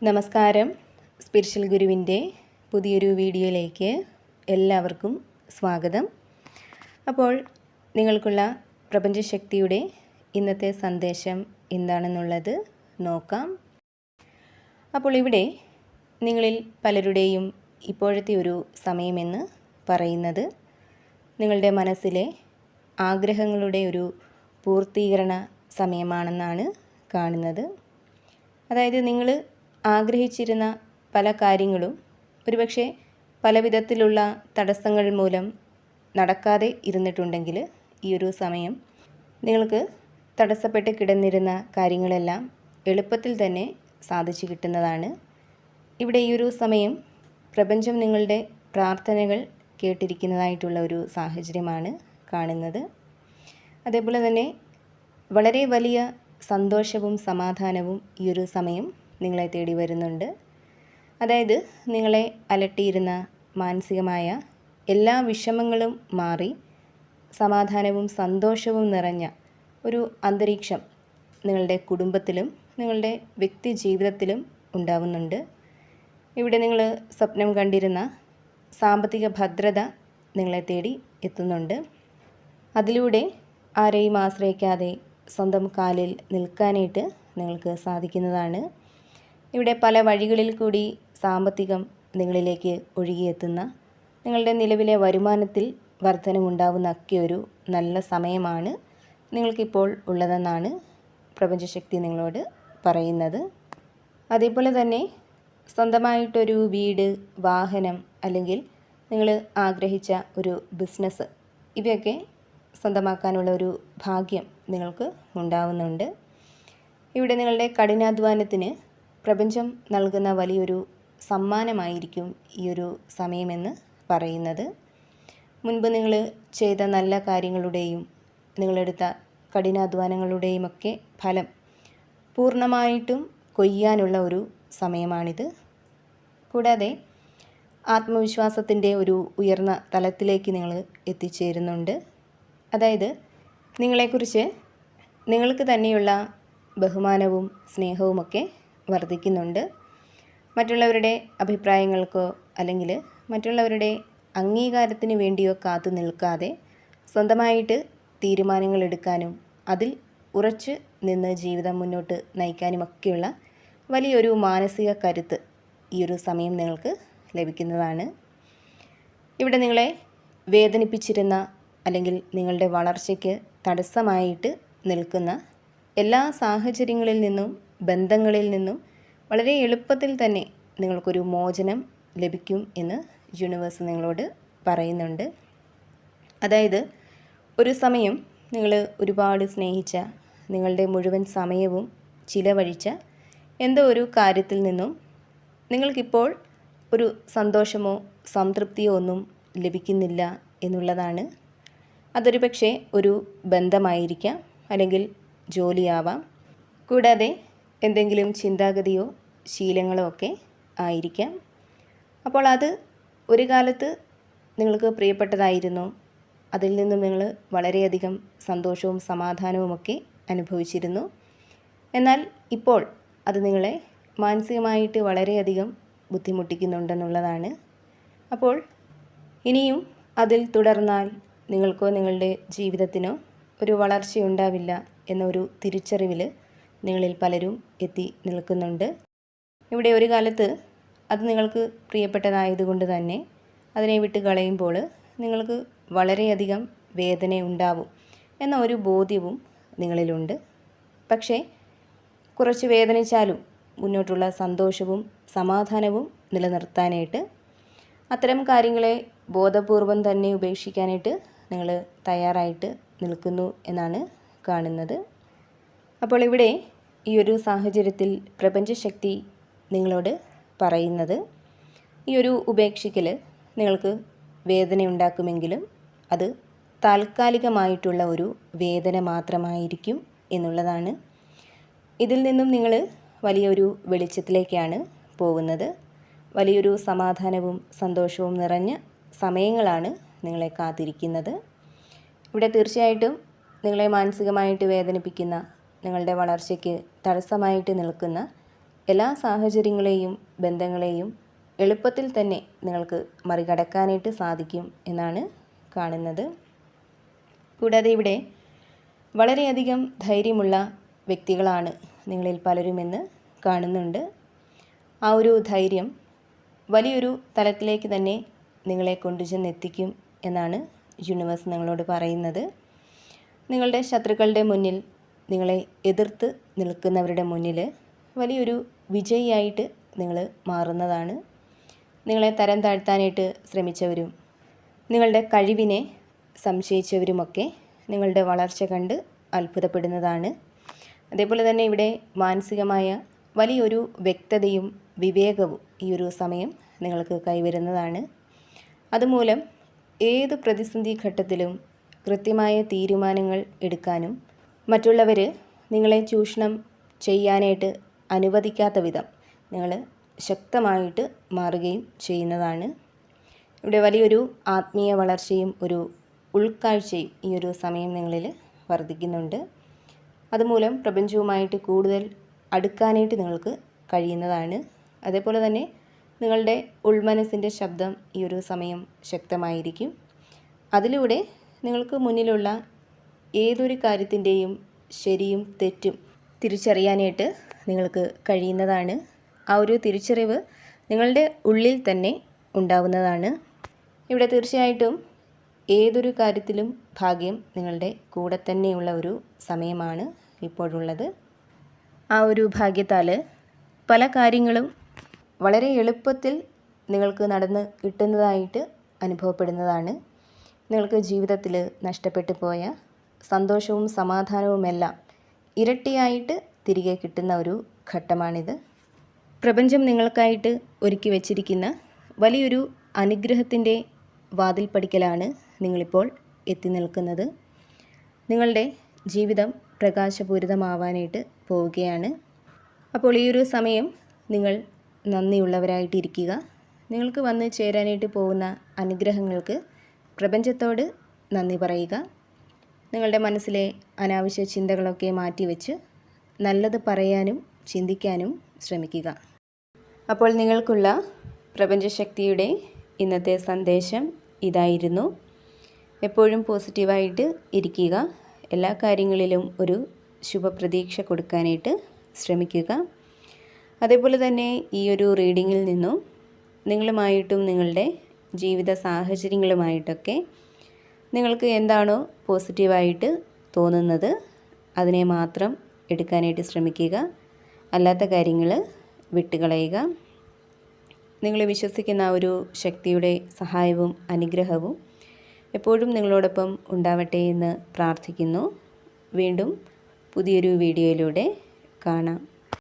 നമസ്കാരം. സ്പിരിച്വൽ ഗുരുവിൻ്റെ പുതിയൊരു വീഡിയോയിലേക്ക് എല്ലാവർക്കും സ്വാഗതം. അപ്പോൾ നിങ്ങൾക്കുള്ള പ്രപഞ്ചശക്തിയുടെ ഇന്നത്തെ സന്ദേശം എന്താണെന്നുള്ളത് നോക്കാം. അപ്പോൾ ഇവിടെ നിങ്ങളിൽ പലരുടെയും ഇപ്പോഴത്തെ ഒരു സമയമെന്ന് പറയുന്നത് നിങ്ങളുടെ മനസ്സിലെ ആഗ്രഹങ്ങളുടെ ഒരു പൂർത്തീകരണ സമയമാണെന്നാണ് കാണുന്നത്. അതായത് നിങ്ങൾ ആഗ്രഹിച്ചിരുന്ന പല കാര്യങ്ങളും ഒരുപക്ഷെ പല വിധത്തിലുള്ള തടസ്സങ്ങൾ മൂലം നടക്കാതെ ഇരുന്നിട്ടുണ്ടെങ്കിൽ ഈ ഒരു സമയം നിങ്ങൾക്ക് തടസ്സപ്പെട്ട് കിടന്നിരുന്ന കാര്യങ്ങളെല്ലാം എളുപ്പത്തിൽ തന്നെ സാധിച്ചു കിട്ടുന്നതാണ്. ഇവിടെ ഈ ഒരു സമയം പ്രപഞ്ചം നിങ്ങളുടെ പ്രാർത്ഥനകൾ കേട്ടിരിക്കുന്നതായിട്ടുള്ള ഒരു സാഹചര്യമാണ് കാണുന്നത്. അതേപോലെ തന്നെ വളരെ വലിയ സന്തോഷവും സമാധാനവും ഈ ഒരു സമയം നിങ്ങളെ തേടി വരുന്നുണ്ട്. അതായത് നിങ്ങളെ അലട്ടിയിരുന്ന മാനസികമായ എല്ലാ വിഷമങ്ങളും മാറി സമാധാനവും സന്തോഷവും നിറഞ്ഞ ഒരു അന്തരീക്ഷം നിങ്ങളുടെ കുടുംബത്തിലും നിങ്ങളുടെ വ്യക്തി ജീവിതത്തിലും ഉണ്ടാവുന്നുണ്ട്. ഇവിടെ നിങ്ങൾ സ്വപ്നം കണ്ടിരുന്ന സാമ്പത്തിക ഭദ്രത നിങ്ങളെ തേടി എത്തുന്നുണ്ട്. അതിലൂടെ ആരെയും ആശ്രയിക്കാതെ സ്വന്തം കാലിൽ നിൽക്കാനായിട്ട് നിങ്ങൾക്ക് സാധിക്കുന്നതാണ്. ഇവിടെ പല വഴികളിൽ കൂടി സാമ്പത്തികം നിങ്ങളിലേക്ക് ഒഴുകിയെത്തുന്ന നിങ്ങളുടെ നിലവിലെ വരുമാനത്തിൽ വർധനമുണ്ടാവുന്നൊക്കെ ഒരു നല്ല സമയമാണ് നിങ്ങൾക്കിപ്പോൾ ഉള്ളതെന്നാണ് പ്രപഞ്ചശക്തി നിങ്ങളോട് പറയുന്നത്. അതേപോലെ തന്നെ സ്വന്തമായിട്ടൊരു വീട്, വാഹനം അല്ലെങ്കിൽ നിങ്ങൾ ആഗ്രഹിച്ച ഒരു ബിസിനസ് ഇവയൊക്കെ സ്വന്തമാക്കാനുള്ള ഒരു ഭാഗ്യം നിങ്ങൾക്ക് ഉണ്ടാവുന്നുണ്ട്. ഇവിടെ നിങ്ങളുടെ കഠിനാധ്വാനത്തിന് പ്രപഞ്ചം നൽകുന്ന വലിയൊരു സമ്മാനമായിരിക്കും ഈ ഒരു സമയമെന്ന് പറയുന്നത്. മുൻപ് നിങ്ങൾ ചെയ്ത നല്ല കാര്യങ്ങളുടെയും നിങ്ങളെടുത്ത കഠിനാധ്വാനങ്ങളുടെയും ഒക്കെ ഫലം പൂർണ്ണമായിട്ടും കൊയ്യാനുള്ള ഒരു സമയമാണിത്. കൂടാതെ ആത്മവിശ്വാസത്തിൻ്റെ ഒരു ഉയർന്ന തലത്തിലേക്ക് നിങ്ങൾ എത്തിച്ചേരുന്നുണ്ട്. അതായത് നിങ്ങളെക്കുറിച്ച് നിങ്ങൾക്ക് തന്നെയുള്ള ബഹുമാനവും സ്നേഹവുമൊക്കെ വർദ്ധിക്കുന്നുണ്ട്. മറ്റുള്ളവരുടെ അഭിപ്രായങ്ങൾക്കോ അല്ലെങ്കിൽ മറ്റുള്ളവരുടെ അംഗീകാരത്തിന് വേണ്ടിയോ കാത്തു നിൽക്കാതെ സ്വന്തമായിട്ട് തീരുമാനങ്ങൾ എടുക്കാനും അതിൽ ഉറച്ച് നിന്ന് ജീവിതം മുന്നോട്ട് നയിക്കാനുമൊക്കെയുള്ള വലിയൊരു മാനസിക കരുത്ത് ഈ ഒരു സമയം നിങ്ങൾക്ക് ലഭിക്കുന്നതാണ്. ഇവിടെ നിങ്ങളെ വേദനിപ്പിച്ചിരുന്ന അല്ലെങ്കിൽ നിങ്ങളുടെ വളർച്ചയ്ക്ക് തടസ്സമായിട്ട് നിൽക്കുന്ന എല്ലാ സാഹചര്യങ്ങളിൽ നിന്നും ബന്ധങ്ങളിൽ നിന്നും വളരെ എളുപ്പത്തിൽ തന്നെ നിങ്ങൾക്കൊരു മോചനം ലഭിക്കും എന്ന് യൂണിവേഴ്സ് നിങ്ങളോട് പറയുന്നുണ്ട്. അതായത് ഒരു സമയം നിങ്ങൾ ഒരുപാട് സ്നേഹിച്ച നിങ്ങളുടെ മുഴുവൻ സമയവും ചിലവഴിച്ച എന്തോ ഒരു കാര്യത്തിൽ നിന്നും നിങ്ങൾക്കിപ്പോൾ ഒരു സന്തോഷമോ സംതൃപ്തിയോ ഒന്നും ലഭിക്കുന്നില്ല എന്നുള്ളതാണ്. അതൊരു പക്ഷേ ഒരു ബന്ധമായിരിക്കാം, അല്ലെങ്കിൽ ജോലിയാവാം, കൂടാതെ എന്തെങ്കിലും ചിന്താഗതിയോ ശീലങ്ങളോ ഒക്കെ ആയിരിക്കാം. അപ്പോൾ അത് ഒരു കാലത്ത് നിങ്ങൾക്ക് പ്രിയപ്പെട്ടതായിരുന്നു. അതിൽ നിന്നും നിങ്ങൾ വളരെയധികം സന്തോഷവും സമാധാനവുമൊക്കെ അനുഭവിച്ചിരുന്നു. എന്നാൽ ഇപ്പോൾ അത് നിങ്ങളെ മാനസികമായിട്ട് വളരെയധികം ബുദ്ധിമുട്ടിക്കുന്നുണ്ടെന്നുള്ളതാണ്. അപ്പോൾ ഇനിയും അതിൽ തുടർന്നാൽ നിങ്ങൾക്കോ നിങ്ങളുടെ ജീവിതത്തിനോ ഒരു വളർച്ചയുണ്ടാവില്ല എന്നൊരു തിരിച്ചറിവിൽ നിങ്ങളിൽ പലരും എത്തി നിൽക്കുന്നുണ്ട്. ഇവിടെ ഒരു കാലത്ത് അത് നിങ്ങൾക്ക് പ്രിയപ്പെട്ടതായതുകൊണ്ട് തന്നെ അതിനെ വിട്ട് കളയുമ്പോൾ നിങ്ങൾക്ക് വളരെയധികം വേദന ഉണ്ടാവും എന്ന ഒരു ബോധ്യവും നിങ്ങളിലുണ്ട്. പക്ഷേ കുറച്ച് വേദനിച്ചാലും മുന്നോട്ടുള്ള സന്തോഷവും സമാധാനവും നിലനിർത്താനായിട്ട് അത്തരം കാര്യങ്ങളെ ബോധപൂർവം തന്നെ ഉപേക്ഷിക്കാനായിട്ട് നിങ്ങൾ തയ്യാറായിട്ട് നിൽക്കുന്നു എന്നാണ് കാണുന്നത്. അപ്പോൾ ഇവിടെ ഈ ഒരു സാഹചര്യത്തിൽ പ്രപഞ്ചശക്തി നിങ്ങളോട് പറയുന്നത് ഈ ഒരു ഉപേക്ഷിക്കൽ നിങ്ങൾക്ക് വേദന ഉണ്ടാക്കുമെങ്കിലും അത് താൽക്കാലികമായിട്ടുള്ള ഒരു വേദന മാത്രമായിരിക്കും എന്നുള്ളതാണ്. ഇതിൽ നിന്നും നിങ്ങൾ വലിയൊരു വെളിച്ചത്തിലേക്കാണ് പോകുന്നത്. വലിയൊരു സമാധാനവും സന്തോഷവും നിറഞ്ഞ സമയങ്ങളാണ് നിങ്ങളെ കാത്തിരിക്കുന്നത്. ഇവിടെ തീർച്ചയായിട്ടും നിങ്ങളെ മാനസികമായിട്ട് വേദനിപ്പിക്കുന്ന, നിങ്ങളുടെ വളർച്ചയ്ക്ക് തടസ്സമായിട്ട് നിൽക്കുന്ന എല്ലാ സാഹചര്യങ്ങളെയും ബന്ധങ്ങളെയും എളുപ്പത്തിൽ തന്നെ നിങ്ങൾക്ക് മറികടക്കാനായിട്ട് സാധിക്കും എന്നാണ് കാണുന്നത്. കൂടാതെ ഇവിടെ വളരെയധികം ധൈര്യമുള്ള വ്യക്തികളാണ് നിങ്ങളിൽ പലരുമെന്ന് കാണുന്നുണ്ട്. ആ ഒരു ധൈര്യം വലിയൊരു തലത്തിലേക്ക് തന്നെ നിങ്ങളെ കൊണ്ടുചെന്നെത്തിക്കും എന്നാണ് യൂണിവേഴ്സ് നിങ്ങളോട് പറയുന്നത്. നിങ്ങളുടെ ശത്രുക്കളുടെ മുന്നിൽ, നിങ്ങളെ എതിർത്ത് നിൽക്കുന്നവരുടെ മുന്നിൽ വലിയൊരു വിജയിയായിട്ട് നിങ്ങൾ മാറുന്നതാണ്. നിങ്ങളെ തരം താഴ്ത്താനായിട്ട് ശ്രമിച്ചവരും നിങ്ങളുടെ കഴിവിനെ സംശയിച്ചവരുമൊക്കെ നിങ്ങളുടെ വളർച്ച കണ്ട് അത്ഭുതപ്പെടുന്നതാണ്. അതേപോലെ തന്നെ ഇവിടെ മാനസികമായ വലിയൊരു വ്യക്തതയും വിവേകവും ഈ ഒരു സമയം നിങ്ങൾക്ക് കൈവരുന്നതാണ്. അതുമൂലം ഏത് പ്രതിസന്ധി ഘട്ടത്തിലും കൃത്യമായ തീരുമാനങ്ങൾ എടുക്കാനും മറ്റുള്ളവർ നിങ്ങളെ ചൂഷണം ചെയ്യാനായിട്ട് അനുവദിക്കാത്ത വിധം നിങ്ങൾ ശക്തമായിട്ട് മാറുകയും ചെയ്യുന്നതാണ്. ഇവിടെ വലിയൊരു ആത്മീയ വളർച്ചയും ഒരു ഉൾക്കാഴ്ചയും ഈ ഒരു സമയം നിങ്ങളിൽ വർദ്ധിക്കുന്നുണ്ട്. അതുമൂലം പ്രപഞ്ചവുമായിട്ട് കൂടുതൽ അടുക്കാനായിട്ട് നിങ്ങൾക്ക് കഴിയുന്നതാണ്. അതേപോലെ തന്നെ നിങ്ങളുടെ ഉൾമനസ്സിൻ്റെ ശബ്ദം ഈ ഒരു സമയം ശക്തമായിരിക്കും. അതിലൂടെ നിങ്ങൾക്ക് മുന്നിലുള്ള ഏതൊരു കാര്യത്തിൻ്റെയും ശരിയും തെറ്റും തിരിച്ചറിയാനായിട്ട് നിങ്ങൾക്ക് കഴിയുന്നതാണ്. ആ ഒരു തിരിച്ചറിവ് നിങ്ങളുടെ ഉള്ളിൽ തന്നെ ഉണ്ടാവുന്നതാണ്. ഇവിടെ തീർച്ചയായിട്ടും ഏതൊരു കാര്യത്തിലും ഭാഗ്യം നിങ്ങളുടെ കൂടെ തന്നെയുള്ള ഒരു സമയമാണ് ഇപ്പോഴുള്ളത്. ആ ഒരു ഭാഗ്യത്താൽ പല കാര്യങ്ങളും വളരെ എളുപ്പത്തിൽ നിങ്ങൾക്ക് നടന്ന് കിട്ടുന്നതായിട്ട് അനുഭവപ്പെടുന്നതാണ്. നിങ്ങൾക്ക് ജീവിതത്തിൽ നഷ്ടപ്പെട്ടു പോയ സന്തോഷവും സമാധാനവുമെല്ലാം ഇരട്ടിയായിട്ട് തിരികെ കിട്ടുന്ന ഒരു ഘട്ടമാണിത്. പ്രപഞ്ചം നിങ്ങൾക്കായിട്ട് ഒരുക്കി വച്ചിരിക്കുന്ന വലിയൊരു അനുഗ്രഹത്തിൻ്റെ വാതിൽപ്പടിക്കലാണ് നിങ്ങളിപ്പോൾ എത്തി നിൽക്കുന്നത്. നിങ്ങളുടെ ജീവിതം പ്രകാശപൂരിതമാവാനായിട്ട് പോവുകയാണ്. അപ്പോൾ ഈ ഒരു സമയം നിങ്ങൾ നന്ദിയുള്ളവരായിട്ടിരിക്കുക. നിങ്ങൾക്ക് വന്ന് ചേരാനായിട്ട് പോകുന്ന അനുഗ്രഹങ്ങൾക്ക് പ്രപഞ്ചത്തോട് നന്ദി പറയുക. നിങ്ങളുടെ മനസ്സിലെ അനാവശ്യ ചിന്തകളൊക്കെ മാറ്റിവെച്ച് നല്ലത് പറയാനും ചിന്തിക്കാനും ശ്രമിക്കുക. അപ്പോൾ നിങ്ങൾക്കുള്ള പ്രപഞ്ചശക്തിയുടെ ഇന്നത്തെ സന്ദേശം ഇതായിരുന്നു. എപ്പോഴും പോസിറ്റീവായിട്ട് ഇരിക്കുക. എല്ലാ കാര്യങ്ങളിലും ഒരു ശുഭപ്രതീക്ഷ കൊടുക്കാനായിട്ട് ശ്രമിക്കുക. അതേപോലെ തന്നെ ഈ ഒരു റീഡിങ്ങിൽ നിന്നും നിങ്ങളുമായിട്ടും നിങ്ങളുടെ ജീവിത സാഹചര്യങ്ങളുമായിട്ടൊക്കെ നിങ്ങൾക്ക് എന്താണോ പോസിറ്റീവായിട്ട് തോന്നുന്നത് അതിനെ മാത്രം എടുക്കാനായിട്ട് ശ്രമിക്കുക. അല്ലാത്ത കാര്യങ്ങൾ വിട്ടുകളയുക. നിങ്ങൾ വിശ്വസിക്കുന്ന ആ ഒരു ശക്തിയുടെ സഹായവും അനുഗ്രഹവും എപ്പോഴും നിങ്ങളോടൊപ്പം ഉണ്ടാവട്ടെ എന്ന് പ്രാർത്ഥിക്കുന്നു. വീണ്ടും പുതിയൊരു വീഡിയോയിലൂടെ കാണാം.